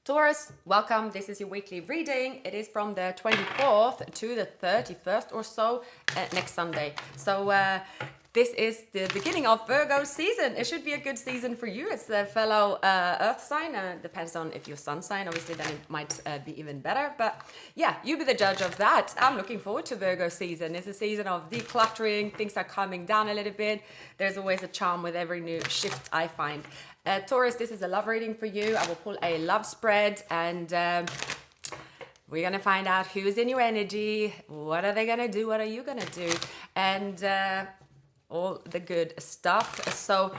Taurus, welcome. This is your weekly reading. It is from the 24th to the 31st or so next Sunday. So this is the beginning of Virgo season. It should be a good season for you. It's the fellow earth sign. Depends on if your sun sign, obviously, then it might be even better. But yeah, you be the judge of that. I'm looking forward to Virgo season. It's a season of decluttering. Things are calming down a little bit. There's always a charm with every new shift, I find. Taurus, this is a love reading for you. I will pull a love spread and we're going to find out who's in your energy, what are they going to do, what are you going to do, and all the good stuff. So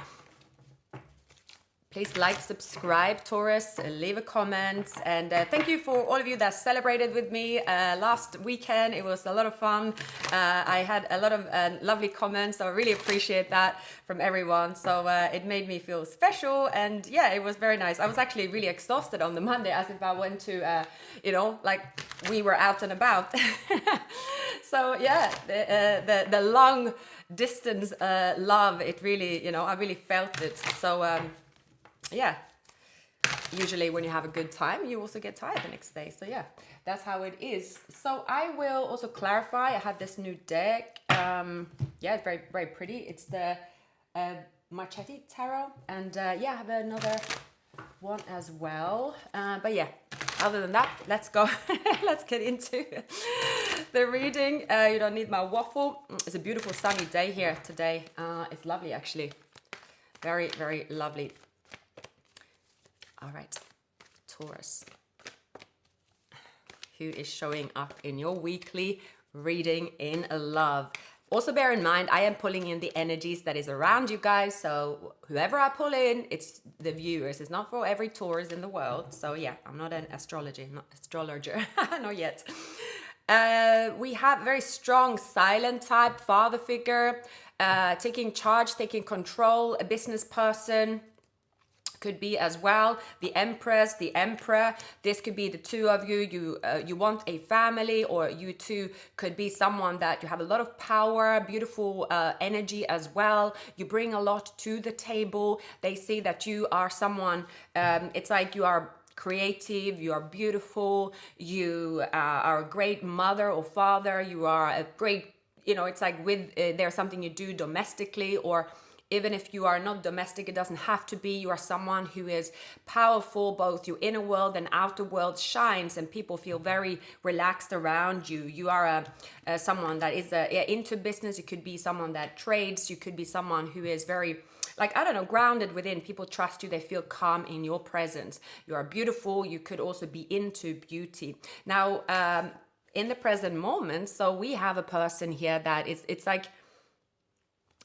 please like, subscribe, Taurus, leave a comment. And thank you for all of you that celebrated with me last weekend. It was a lot of fun. I had a lot of lovely comments. So I really appreciate that from everyone. So it made me feel special. And yeah, it was very nice. I was actually really exhausted on the Monday as if I went to, like we were out and about. So yeah, the long distance love, it really, I really felt it. So yeah, usually when you have a good time, you also get tired the next day. So yeah, that's how it is. So I will also clarify. I have this new deck. Yeah, it's very, very pretty. It's the Marchetti Tarot. And yeah, I have another one as well. But yeah, other than that, let's go. Let's get into the reading. You don't need my waffle. It's a beautiful sunny day here today. It's lovely, actually. Very, very lovely. All right, Taurus, who is showing up in your weekly reading in love. Also bear in mind, I am pulling in the energies that is around you guys. So whoever I pull in, it's the viewers. It's not for every Taurus in the world. So yeah, I'm not an astrologer, not yet. We have very strong silent type, father figure, taking charge, taking control, a business person. Could be as well the Empress, the Emperor. This could be the two of you. You want a family, or you two could be someone that you have a lot of power, beautiful energy as well. You bring a lot to the table. They see that you are someone. It's like you are creative, you are beautiful, you are a great mother or father. You are a great. It's like there's something you do domestically, or even if you are not domestic, it doesn't have to be. You are someone who is powerful. Both your inner world and outer world shines, and people feel very relaxed around you. You are someone that is into business. You could be someone that trades. You could be someone who is very, grounded within. People trust you. They feel calm in your presence. You are beautiful. You could also be into beauty. Now, in the present moment, so we have a person here that it's like,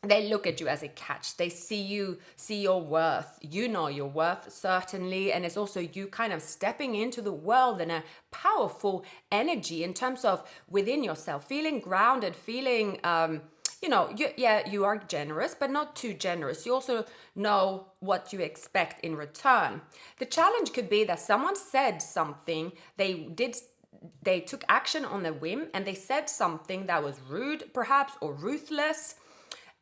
they look at you as a catch. They see your worth. You know your worth, certainly. And it's also you kind of stepping into the world in a powerful energy in terms of within yourself, feeling grounded, feeling, you are generous, but not too generous. You also know what you expect in return. The challenge could be that someone said something, they took action on a whim, and they said something that was rude, perhaps, or ruthless.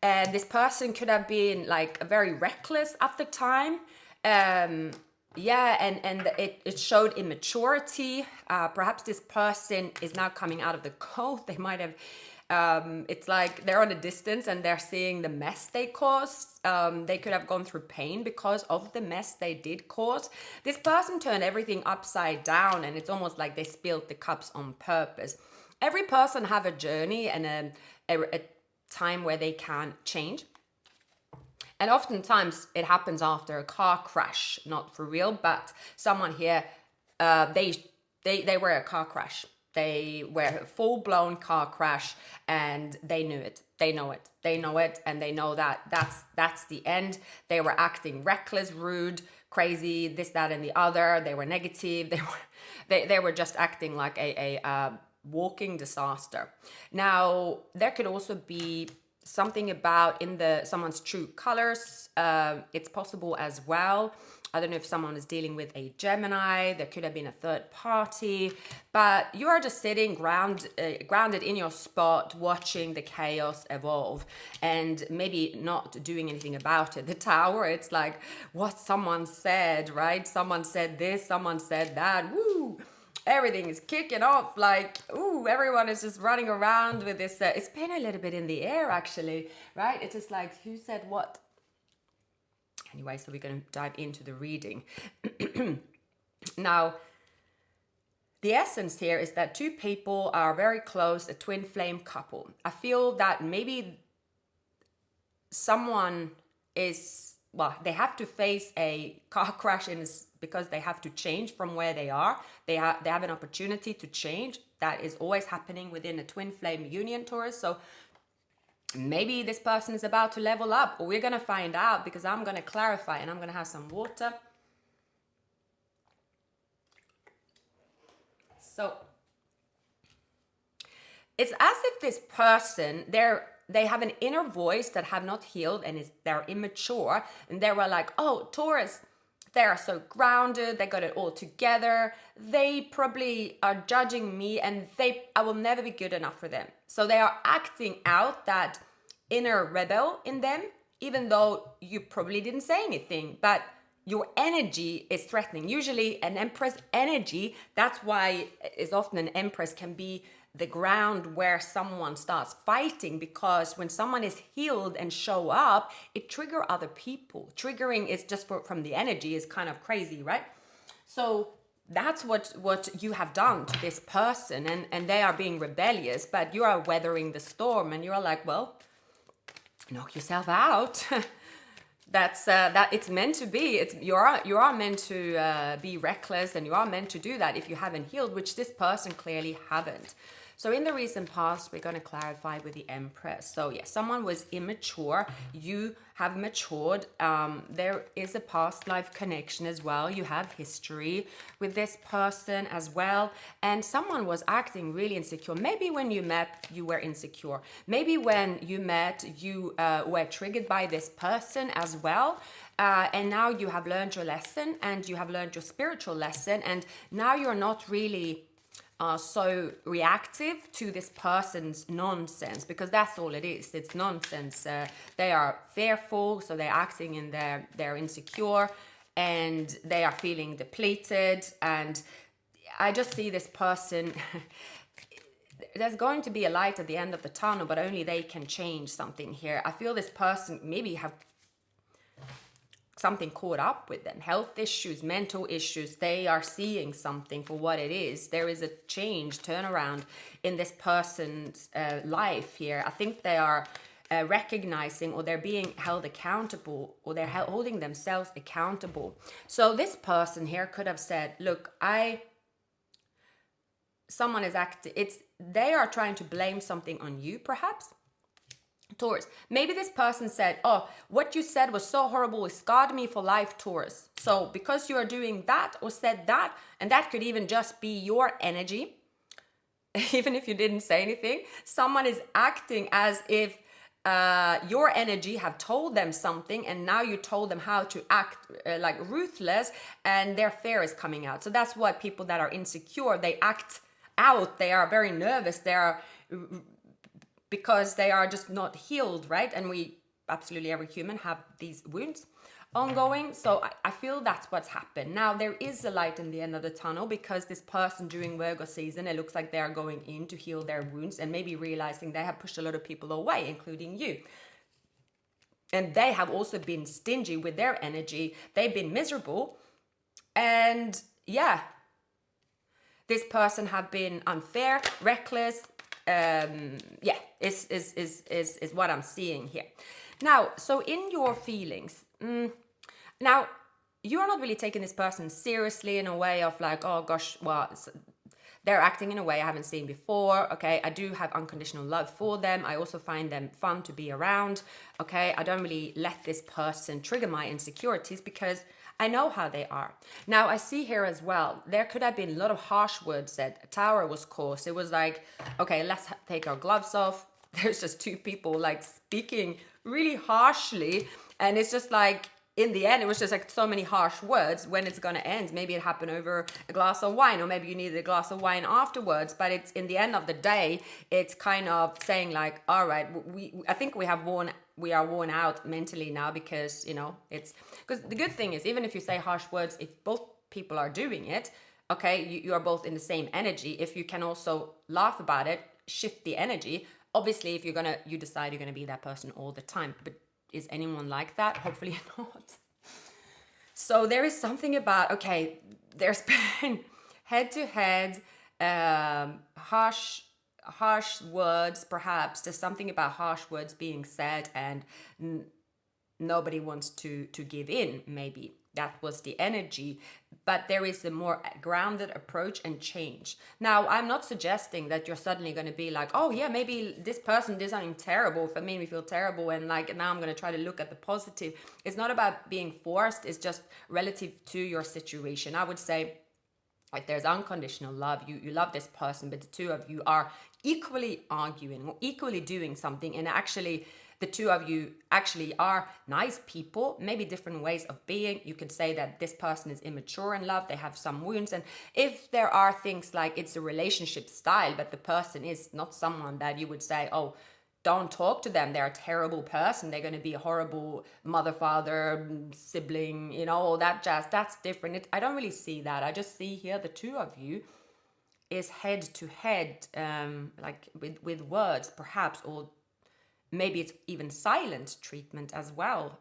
And this person could have been like very reckless at the time. And it showed immaturity. Perhaps this person is now coming out of the cold. They might have, it's like they're on a distance and they're seeing the mess they caused. They could have gone through pain because of the mess they did cause. This person turned everything upside down, and it's almost like they spilled the cups on purpose. Every person have a journey and a time where they can change, and oftentimes it happens after a car crash, not for real, but someone here, they were a car crash. They were a full-blown car crash, and they knew it. They know it, and they know that that's the end. They were acting reckless, rude, crazy, this, that, and the other. They were negative. They were just acting like a walking disaster. Now, there could also be something about in someone's true colors. It's possible as well. I don't know if someone is dealing with a Gemini. There could have been a third party, but you are just sitting grounded in your spot, watching the chaos evolve and maybe not doing anything about it. The Tower, it's like what someone said, right? Someone said this, someone said that. Woo! Everything is kicking off, like, ooh, everyone is just running around with this. It's been a little bit in the air, actually, right? It's just like, who said what? Anyway, so we're going to dive into the reading. Now, the essence here is that two people are very close, a twin flame couple. I feel that maybe someone is, well, they have to face a car crash because they have to change from where they are. They have an opportunity to change. That is always happening within a twin flame union, Taurus. So maybe this person is about to level up, or we're going to find out because I'm going to clarify, and I'm going to have some water. So it's as if this person, they have an inner voice that have not healed and they're immature, and they were like, oh, Taurus, they are so grounded, they got it all together, they probably are judging me, and I will never be good enough for them. So they are acting out that inner rebel in them, even though you probably didn't say anything, but your energy is threatening. Usually an Empress energy, that's why is often an Empress can be the ground where someone starts fighting, because when someone is healed and show up, it trigger other people. Triggering is just from the energy is kind of crazy, right? So that's what you have done to this person, and they are being rebellious, but you are weathering the storm, and you're like, well, knock yourself out. That's that it's meant to be. You are meant to be reckless, and you are meant to do that if you haven't healed, which this person clearly haven't. So in the recent past, we're going to clarify with the Empress. So yes, someone was immature. You have matured. There is a past life connection as well. You have history with this person as well. And someone was acting really insecure. Maybe when you met, you were insecure. Maybe when you met, you were triggered by this person as well. And now you have learned your lesson, and you have learned your spiritual lesson. And now you're not really so reactive to this person's nonsense, because that's all it is. It's nonsense. They are fearful, so they're acting in they're insecure, and they are feeling depleted. And I just see this person. There's going to be a light at the end of the tunnel, but only they can change something here. I feel this person maybe have something caught up with them, health issues, mental issues. They are seeing something for what it is. There is a change, turnaround in this person's life here. I think they are recognizing, or they're being held accountable, or they're holding themselves accountable. So this person here could have said, look, someone is acting, they are trying to blame something on you, perhaps. Taurus, maybe this person said, oh, what you said was so horrible, it scarred me for life, Taurus. So because you are doing that or said that, and that could even just be your energy, even if you didn't say anything, someone is acting as if your energy have told them something, and now you told them how to act like ruthless, and their fear is coming out. So that's why people that are insecure, they act out, they are very nervous, they are because they are just not healed, right? And absolutely every human have these wounds ongoing. So I feel that's what's happened. Now there is a light in the end of the tunnel, because this person during Virgo season, it looks like they are going in to heal their wounds, and maybe realizing they have pushed a lot of people away, including you. And they have also been stingy with their energy. They've been miserable. And yeah, this person have been unfair, reckless, is what I'm seeing here. Now, so in your feelings, now you're not really taking this person seriously in a way of like, oh gosh, well, they're acting in a way I haven't seen before. Okay, I do have unconditional love for them. I also find them fun to be around. Okay, I don't really let this person trigger my insecurities, because I know how they are. Now, I see here as well, there could have been a lot of harsh words said. A tower was caused. It was like, okay, let's take our gloves off. There's just two people like speaking really harshly. And it's just like, in the end, it was just like so many harsh words. When it's going to end, maybe it happened over a glass of wine, or maybe you needed a glass of wine afterwards. But it's in the end of the day, it's kind of saying like, all right, I think we are worn out mentally now, because, it's because the good thing is, even if you say harsh words, if both people are doing it, okay, you are both in the same energy. If you can also laugh about it, shift the energy. Obviously, if you decide you're gonna be that person all the time, but is anyone like that? Hopefully not. So there is something about, okay, there's been head to head, harsh words, perhaps. There's something about harsh words being said, and nobody wants to give in. Maybe that was the energy, but there is a more grounded approach and change. Now, I'm not suggesting that you're suddenly going to be like, oh yeah, maybe this person did something terrible that made me feel terrible, and like now I'm going to try to look at the positive. It's not about being forced. It's just relative to your situation. I would say, like, there's unconditional love. You love this person, but the two of you are equally arguing or equally doing something, and actually the two of you actually are nice people, maybe different ways of being. You could say that this person is immature in love, they have some wounds, and if there are things like it's a relationship style, but the person is not someone that you would say, oh, don't talk to them, they're a terrible person, they're going to be a horrible mother, father, sibling, all that jazz, that's different. I don't really see that. I just see here the two of you is head to head, like with words perhaps, or maybe it's even silent treatment as well.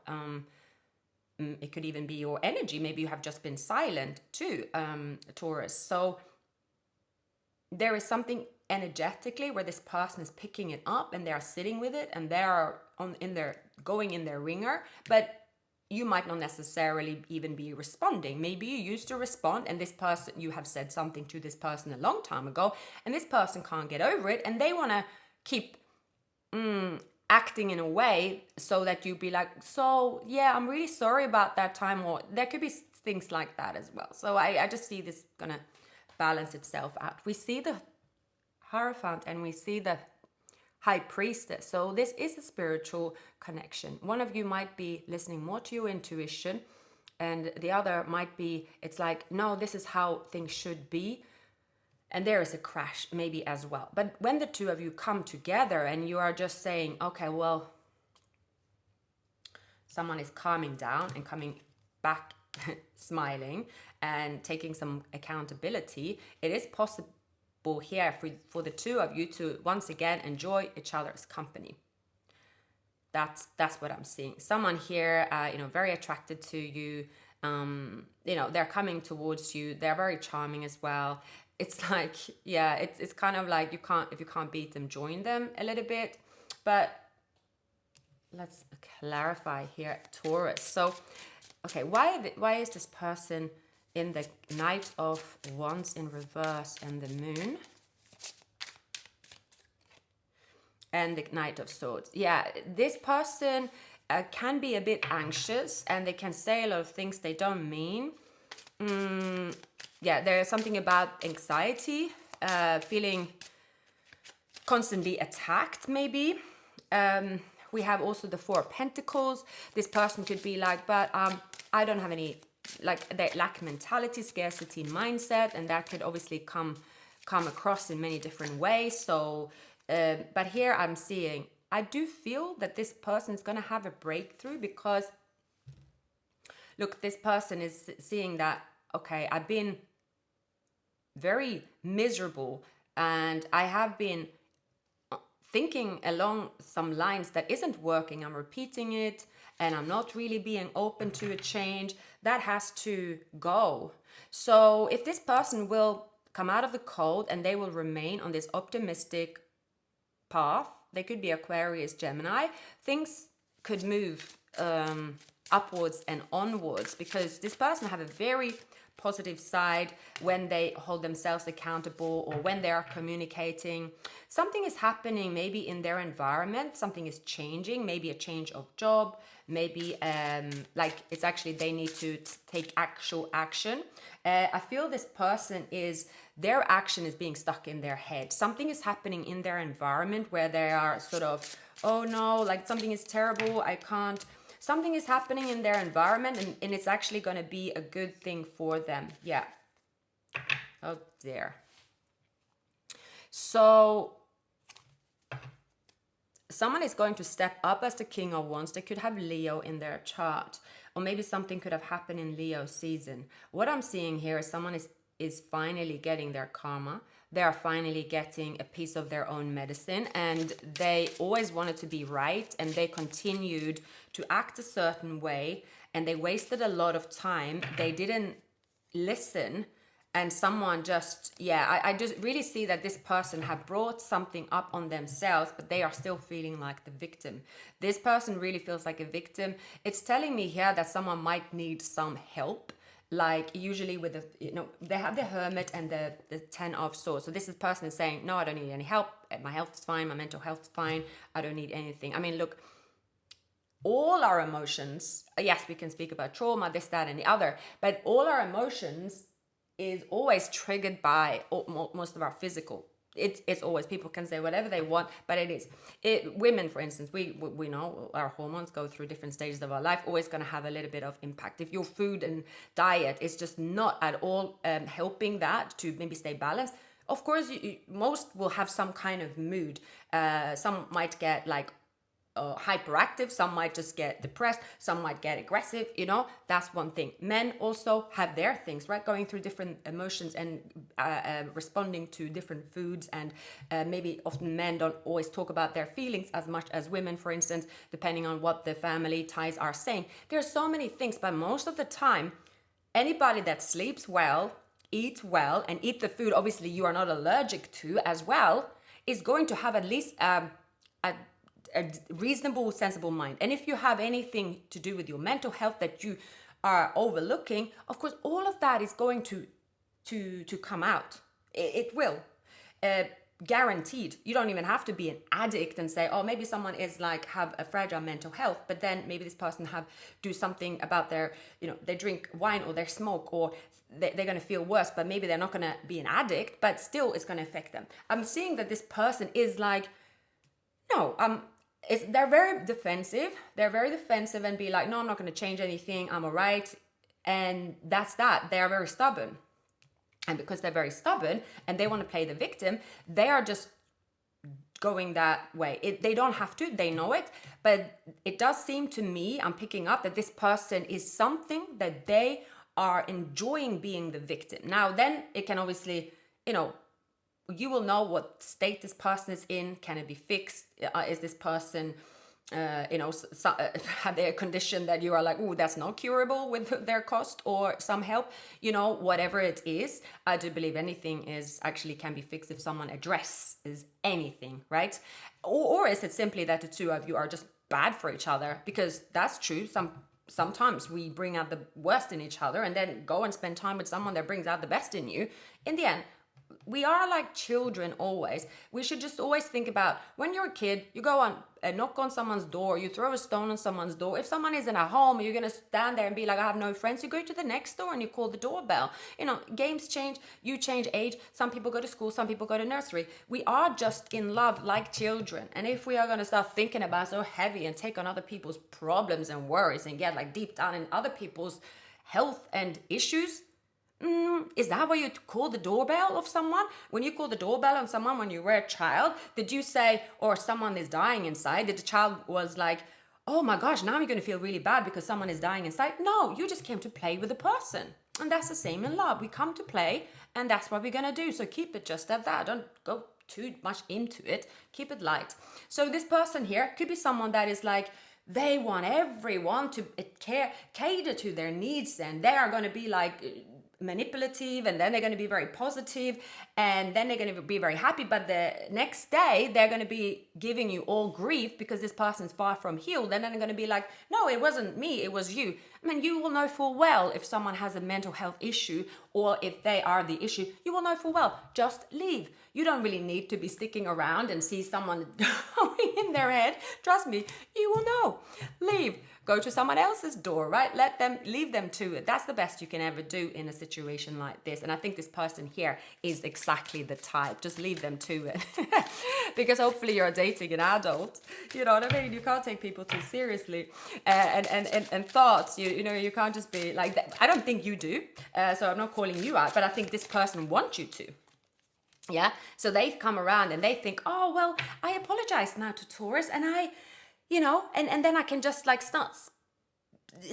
It could even be your energy. Maybe you have just been silent too, Taurus. So there is something energetically where this person is picking it up and they are sitting with it, and they are going in their ringer, but you might not necessarily even be responding. Maybe you used to respond, and this person, you have said something to this person a long time ago, and this person can't get over it, and they want to keep acting in a way so that you be like, so yeah, I'm really sorry about that time, or there could be things like that as well. So I just see this gonna balance itself out. We see the Hierophant and we see the High Priestess. So this is a spiritual connection. One of you might be listening more to your intuition, and the other might be, it's like, no, this is how things should be. And there is a crash maybe as well. But when the two of you come together and you are just saying, okay, well, someone is calming down and coming back smiling and taking some accountability, it is possible here for the two of you to once again enjoy each other's company. That's what I'm seeing. Someone here, very attracted to you. They're coming towards you. They're very charming as well. It's like, yeah, it's kind of like if you can't beat them, join them a little bit. But let's clarify here, Taurus. So, okay, why is this person in the Knight of Wands in reverse and the Moon? And the Knight of Swords. Yeah, this person can be a bit anxious, and they can say a lot of things they don't mean. Yeah, there's something about anxiety, feeling constantly attacked, maybe. We have also the Four of Pentacles. This person could be like, but I don't have any, like, they lack mentality, scarcity mindset, and that could obviously come across in many different ways. So, but here I'm seeing, I do feel that this person is going to have a breakthrough, because, look, this person is seeing that, okay, I've been very miserable, and I have been thinking along some lines that isn't working. I'm repeating it, and I'm not really being open to a change. That has to go. So if this person will come out of the cold and they will remain on this optimistic path, they could be Aquarius, Gemini, things could move upwards and onwards, because this person have a very positive side when they hold themselves accountable, or when they are communicating. Something is happening maybe in their environment, something is changing, maybe a change of job, maybe like it's actually they need to take actual action. I feel this person is, their action is being stuck in their head. Something is happening in their environment where they are sort of, oh no, like something is terrible, I can't. something is happening in their environment, and it's actually going to be a good thing for them. Yeah. Oh dear. So someone is going to step up as the King of Wands. They could have Leo in their chart, or maybe something could have happened in Leo season. What I'm seeing here is someone is finally getting their karma. They are finally getting a piece of their own medicine, and they always wanted to be right, and they continued to act a certain way, and they wasted a lot of time. They didn't listen, and someone just, yeah, I just really see that this person have brought something up on themselves, but they are still feeling like the victim. This person really feels like a victim. It's telling me here that someone might need some help. Like usually with the, they have the Hermit and the Ten of Swords. So this person is saying, no, I don't need any help. My health is fine. My mental health is fine. I don't need anything. I mean, look, all our emotions, yes, we can speak about trauma, this, that, and the other, but all our emotions is always triggered by most of our physical. It's always, people can say whatever they want, but it is. Women, for instance, we know our hormones go through different stages of our life, always going to have a little bit of impact. If your food and diet is just not at all helping that to maybe stay balanced, of course, most will have some kind of mood. Some might get like hyperactive, some might just get depressed, some might get aggressive, that's one thing. Men also have their things, right? Going through different emotions and responding to different foods, and maybe often men don't always talk about their feelings as much as women, for instance, depending on what the family ties are saying. There's so many things, but most of the time, anybody that sleeps well, eats well, and eat the food obviously you are not allergic to as well, is going to have at least a reasonable, sensible mind. And if you have anything to do with your mental health that you are overlooking, of course, all of that is going to come out. It will. Guaranteed. You don't even have to be an addict and say, oh, maybe someone is like have a fragile mental health, but then maybe this person do something about their, they drink wine or they smoke, or they're going to feel worse, but maybe they're not going to be an addict, but still it's going to affect them. I'm seeing that this person is like, no, they're very defensive. They're very defensive and be like, no, I'm not going to change anything. I'm all right. And that's that. They are very stubborn. And because they're very stubborn and they want to play the victim, they are just going that way. They don't have to. They know it. But it does seem to me, I'm picking up that this person is something that they are enjoying being the victim. Now, then it can obviously, you will know what state this person is in. Can it be fixed? Is this person, have they a condition that you are like, oh, that's not curable with their cost or some help? Whatever it is, I do believe anything is actually can be fixed if someone addresses anything, right? Or is it simply that the two of you are just bad for each other? Because that's true. Sometimes we bring out the worst in each other, and then go and spend time with someone that brings out the best in you. In the end, we are like children always. We should just always think about when you're a kid, you go on and knock on someone's door, you throw a stone on someone's door. If someone isn't at home, you're going to stand there and be like, I have no friends. You go to the next door and you call the doorbell. Games change, you change age. Some people go to school, some people go to nursery. We are just in love like children. And if we are going to start thinking about so heavy and take on other people's problems and worries and get like deep down in other people's health and issues, is that why you call the doorbell of someone? When you call the doorbell on someone when you were a child, did you say, or someone is dying inside, did the child was like, oh my gosh, now you're going to feel really bad because someone is dying inside? No, you just came to play with the person. And that's the same in love. We come to play, and that's what we're going to do. So keep it just at that. Don't go too much into it. Keep it light. So this person here could be someone that is like, they want everyone to cater to their needs, and they are going to be like manipulative, and then they're going to be very positive, and then they're going to be very happy, but the next day they're going to be giving you all grief because this person's far from healed, and then they're going to be like, no, it wasn't me, it was you. I mean, you will know full well if someone has a mental health issue or if they are the issue. You will know full well. Just leave. You don't really need to be sticking around and see someone going in their head. Trust me, you will know. Leave. Go to someone else's door, right? Leave them to it. That's the best you can ever do in a situation like this. And I think this person here is exactly the type. Just leave them to it. Because hopefully you're dating an adult. You know what I mean? You can't take people too seriously. And thoughts, you can't just be like that. I don't think you do. So I'm not calling you out, but I think this person wants you to. Yeah. So they come around and they think, oh, well, I apologize now to Taurus and and then I can just like start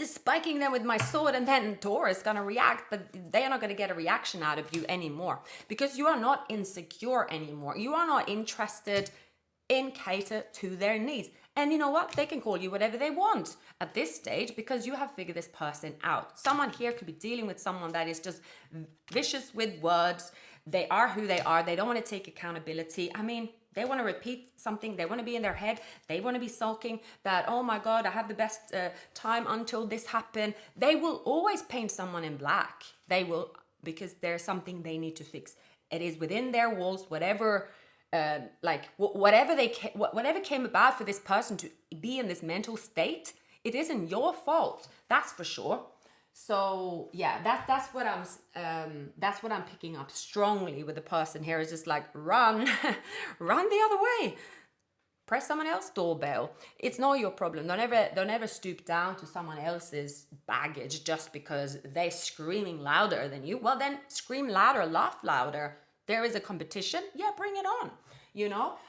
spiking them with my sword, and then Taurus gonna react, but they are not gonna get a reaction out of you anymore because you are not insecure anymore. You are not interested in cater to their needs. And you know what? They can call you whatever they want at this stage because you have figured this person out. Someone here could be dealing with someone that is just vicious with words. They are who they are. They don't want to take accountability. I mean, they want to repeat something. They want to be in their head. They want to be sulking that, oh my God, I have the best time until this happened. They will always paint someone in black. They will, because there's something they need to fix. It is within their walls, whatever whatever came about for this person to be in this mental state, it isn't your fault. That's for sure. So yeah, that's what I'm picking up strongly with the person here. Is just like run the other way. Press someone else's doorbell. It's not your problem. Don't ever stoop down to someone else's baggage just because they're screaming louder than you. Well, then scream louder, laugh louder. There is a competition. Yeah, bring it on.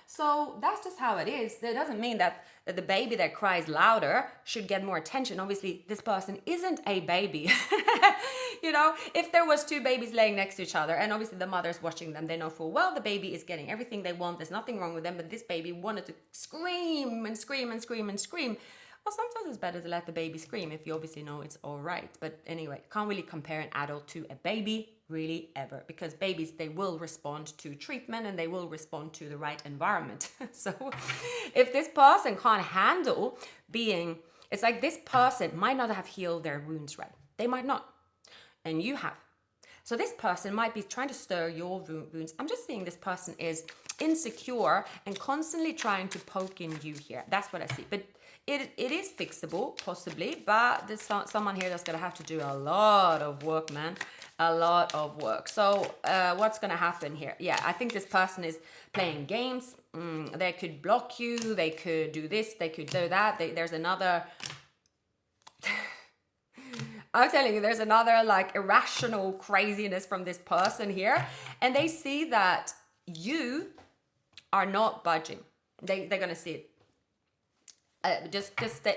So that's just how it is. That doesn't mean that the baby that cries louder should get more attention. Obviously, this person isn't a baby. If there was two babies laying next to each other and obviously the mother's watching them, they know full well the baby is getting everything they want. There's nothing wrong with them, but this baby wanted to scream and scream and scream and scream. Well, sometimes it's better to let the baby scream if you obviously know it's all right. But anyway, can't really compare an adult to a baby, really, ever. Because babies, they will respond to treatment and they will respond to the right environment. So if this person can't handle it's like this person might not have healed their wounds right. They might not. And you have. So this person might be trying to stir your wounds. I'm just seeing this person is insecure and constantly trying to poke in you here. That's what I see. But it is fixable, possibly, but there's someone here that's going to have to do a lot of work, man. A lot of work. So what's going to happen here? Yeah, I think this person is playing games. They could block you. They could do this. They could do that. There's another... I'm telling you, there's another like irrational craziness from this person here. And they see that you are not budging. They're going to see it. Just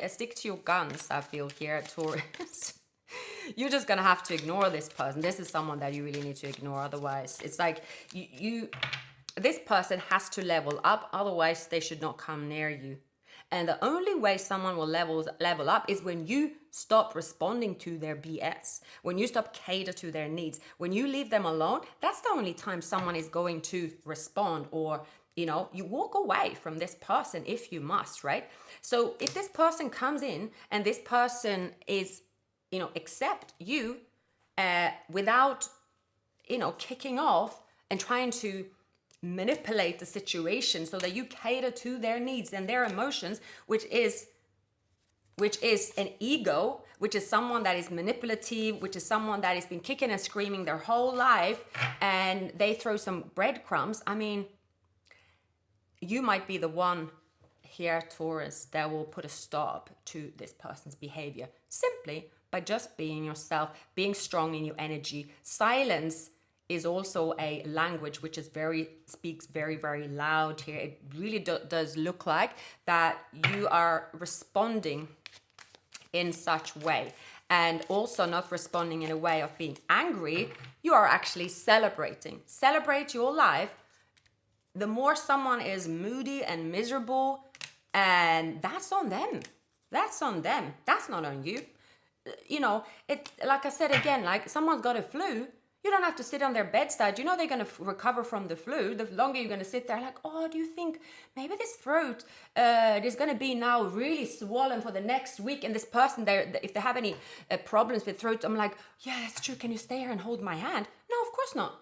stick to your guns, I feel here, Taurus. You're just going to have to ignore this person. This is someone that you really need to ignore. Otherwise, it's like this person has to level up. Otherwise, they should not come near you. And the only way someone will level up is when you stop responding to their BS. When you stop cater to their needs. When you leave them alone, that's the only time someone is going to respond, or you walk away from this person if you must, right? So if this person comes in and this person is, accept you without, kicking off and trying to manipulate the situation so that you cater to their needs and their emotions, which is an ego, which is someone that is manipulative, which is someone that has been kicking and screaming their whole life, and they throw some breadcrumbs. I mean, you might be the one here, Taurus, that will put a stop to this person's behavior simply by just being yourself, being strong in your energy. Silence is also a language which is speaks very, very loud here. It really does look like that you are responding in such way, and also not responding in a way of being angry. You are actually celebrating. Celebrate your life. The more someone is moody and miserable, and that's on them. That's on them. That's not on you. It, like I said again, like someone's got a flu. You don't have to sit on their bedside. You know they're going to recover from the flu. The longer you're going to sit there, like, oh, do you think maybe this throat is going to be now really swollen for the next week? And this person, if they have any problems with throat, I'm like, yeah, that's true. Can you stay here and hold my hand? No, of course not.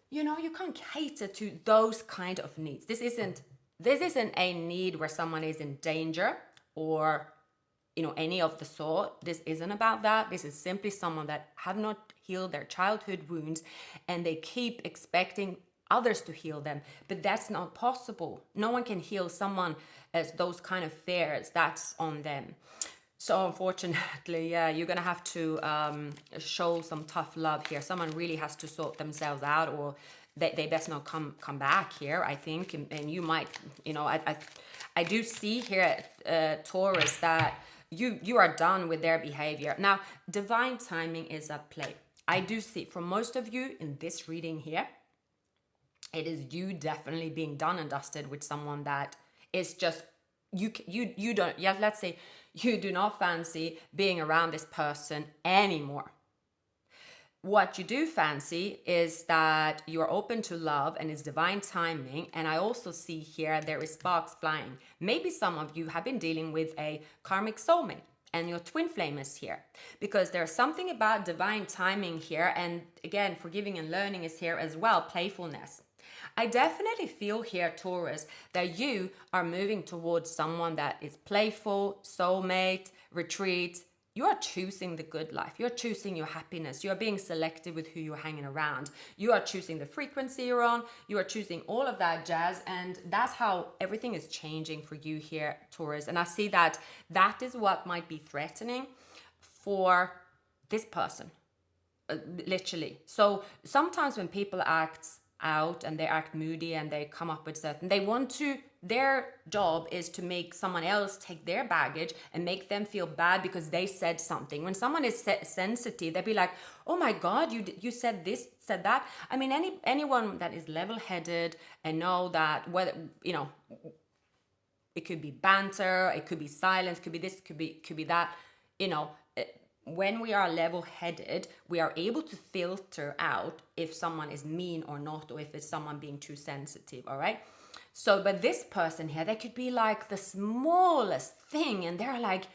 You know, you can't cater to those kind of needs. This isn't a need where someone is in danger or, you know, any of the sort. This isn't about that. This is simply someone that have not healed their childhood wounds and they keep expecting others to heal them, but that's not possible. No one can heal someone as those kind of fears. That's on them. So unfortunately, yeah, you're gonna have to show some tough love here. Someone really has to sort themselves out, or they best not come back here, I think. And you might, you know, I do see here, Taurus, that you are done with their behavior. Now, divine timing is at play. I do see for most of you in this reading here, it is you definitely being done and dusted with someone that is just you don't, yeah, let's say you do not fancy being around this person anymore. What you do fancy is that you're open to love and it's divine timing. And I also see here there is sparks flying. Maybe some of you have been dealing with a karmic soulmate and your twin flame is here, because there's something about divine timing here. And again, forgiving and learning is here as well, playfulness. I definitely feel here, Taurus, that you are moving towards someone that is playful, soulmate, retreat. You are choosing the good life. You're choosing your happiness. You're being selective with who you're hanging around. You are choosing the frequency you're on. You are choosing all of that jazz. And that's how everything is changing for you here, Taurus. And I see that that is what might be threatening for this person, literally. So sometimes when people act out and they act moody and they come up with certain, they want to, their job is to make someone else take their baggage and make them feel bad because they said something. When someone is sensitive, they'll be like, oh my God, you said this, said that. I mean, anyone that is level-headed and know that, whether, you know, it could be banter, it could be silence, could be this, could be that, you know. When we are level-headed, we are able to filter out if someone is mean or not, or if it's someone being too sensitive, all right? So, but this person here, they could be like the smallest thing, and they're like,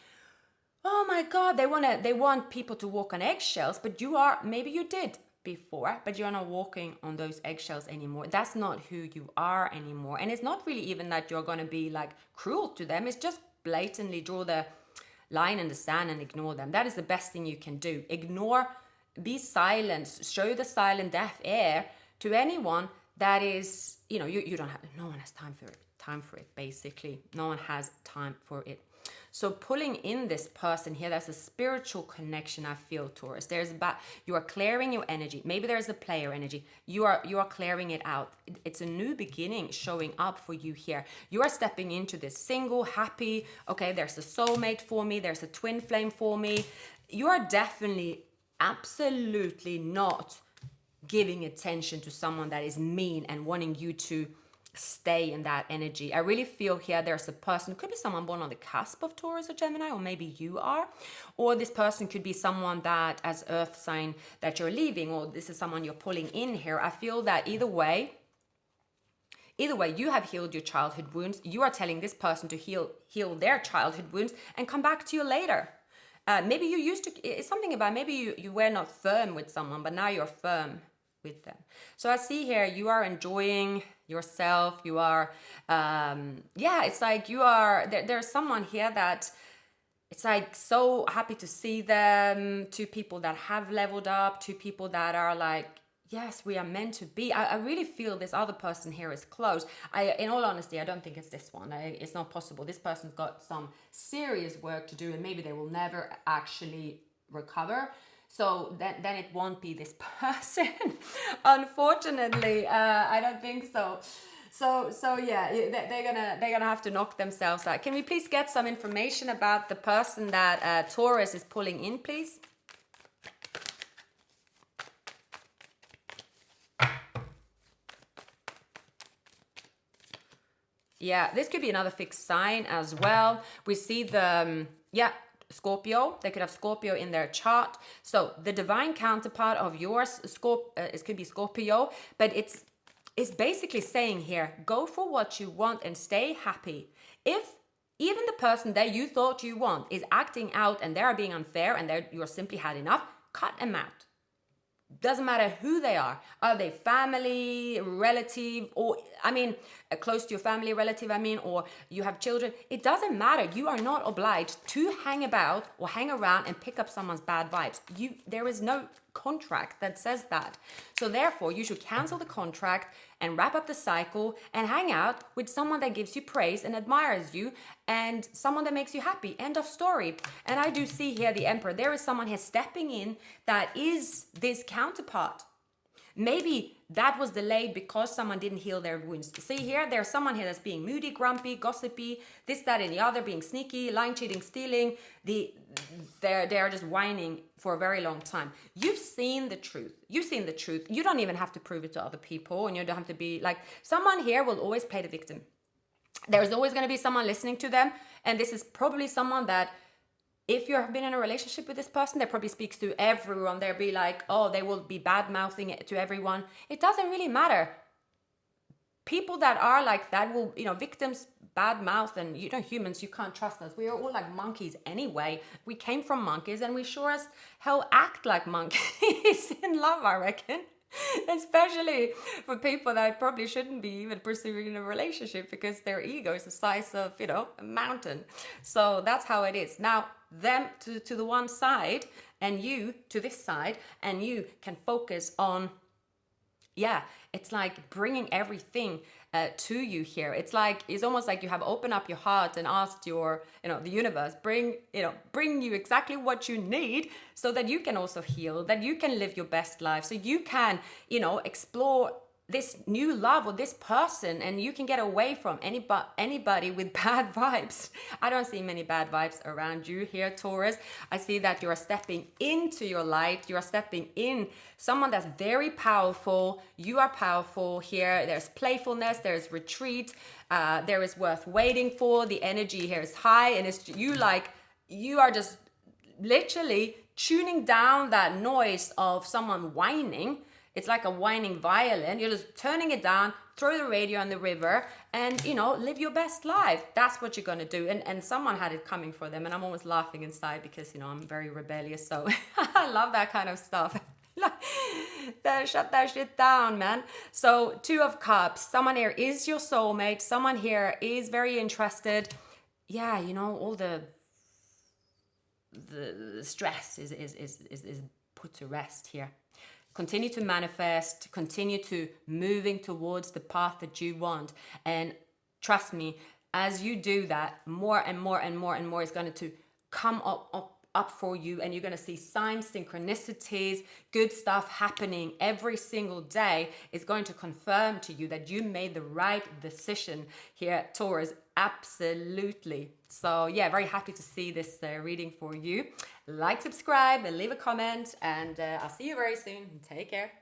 oh my God, they want people to walk on eggshells, but maybe you did before, but you're not walking on those eggshells anymore. That's not who you are anymore. And it's not really even that you're going to be like cruel to them. It's just blatantly draw the line in the sand and ignore them. That is the best thing you can do. Ignore, be silent, show the silent deaf air to anyone that is, you know, you don't have, no one has time for it, basically. No one has time for it. So pulling in this person here, that's a spiritual connection I feel, Taurus. You are clearing your energy. Maybe there's a player energy. You are clearing it out. It's a new beginning showing up for you here. You are stepping into this single, happy, okay, there's a soulmate for me, there's a twin flame for me. You are definitely, absolutely not giving attention to someone that is mean and wanting you to stay in that energy. I really feel here there's a person, it could be someone born on the cusp of Taurus or Gemini, or maybe you are, or this person could be someone that as earth sign that you're leaving, or this is someone you're pulling in here. I feel that either way, you have healed your childhood wounds. You are telling this person to heal their childhood wounds and come back to you later. Maybe you used to, it's something about maybe you were not firm with someone, but now you're firm with them. So I see here you are enjoying yourself. You are, it's like you are, there's someone here that it's like so happy to see them, two people that have leveled up, two people that are like, yes, we are meant to be. I really feel this other person here is close. In all honesty, I don't think it's this one. It's not possible. This person's got some serious work to do and maybe they will never actually recover. So then it won't be this person. Unfortunately, I don't think so. So yeah, they're gonna have to knock themselves out. Can we please get some information about the person that Taurus is pulling in, please? Yeah, this could be another fixed sign as well. We see the Scorpio. They could have Scorpio in their chart. So the divine counterpart of yours, it could be Scorpio, but it's basically saying here, go for what you want and stay happy. If even the person that you thought you want is acting out and they are being unfair and you're simply had enough, cut them out. Doesn't matter who they are. Are they family, relative, or close to your family, relative, or you have children. It doesn't matter. You are not obliged to hang about or hang around and pick up someone's bad vibes. There is no contract that says that. So therefore, you should cancel the contract and wrap up the cycle and hang out with someone that gives you praise and admires you and someone that makes you happy. End of story. And I do see here the Emperor. There is someone here stepping in that is this counterpart. Maybe that was delayed because someone didn't heal their wounds. See here, there's someone here that's being moody, grumpy, gossipy, this, that, and the other, being sneaky, lying, cheating, stealing. They're just whining for a very long time. You've seen the truth. You've seen the truth. You don't even have to prove it to other people, and you don't have to be like, someone here will always play the victim. There's always going to be someone listening to them, and this is probably someone that, if you have been in a relationship with this person, that probably speaks to everyone. They'll be like, oh, they will be bad-mouthing it to everyone. It doesn't really matter. People that are like that will, victims bad-mouth, and humans, you can't trust us. We are all like monkeys anyway. We came from monkeys, and we sure as hell act like monkeys in love, I reckon. Especially for people that probably shouldn't be even pursuing a relationship because their ego is the size of, a mountain. So that's how it is. Now, them to the one side and you to this side, and you can focus on, it's like bringing everything to you here. It's almost like you have opened up your heart and asked the universe, bring you exactly what you need so that you can also heal, that you can live your best life, so you can, explore this new love or this person, and you can get away from anybody with bad vibes. I don't see many bad vibes around you here, Taurus. I see that you are stepping into your light. You are stepping in someone that's very powerful. You are powerful here. There's playfulness, there's retreat, there is worth waiting for. The energy here is high, and you are just literally tuning down that noise of someone whining. It's like a whining violin. You're just turning it down, throw the radio in the river, and, live your best life. That's what you're going to do. And someone had it coming for them. And I'm almost laughing inside because, I'm very rebellious. So I love that kind of stuff. Shut that shit down, man. So 2 of Cups. Someone here is your soulmate. Someone here is very interested. Yeah, all the stress is put to rest here. Continue to manifest, continue to moving towards the path that you want. And trust me, as you do that, more and more and more and more is going to come up for you, and you're going to see signs, synchronicities, good stuff happening every single day. Is going to confirm to you that you made the right decision here, Taurus. Absolutely. So yeah, very happy to see this reading for you. Like, subscribe, and leave a comment, and I'll see you very soon. Take care.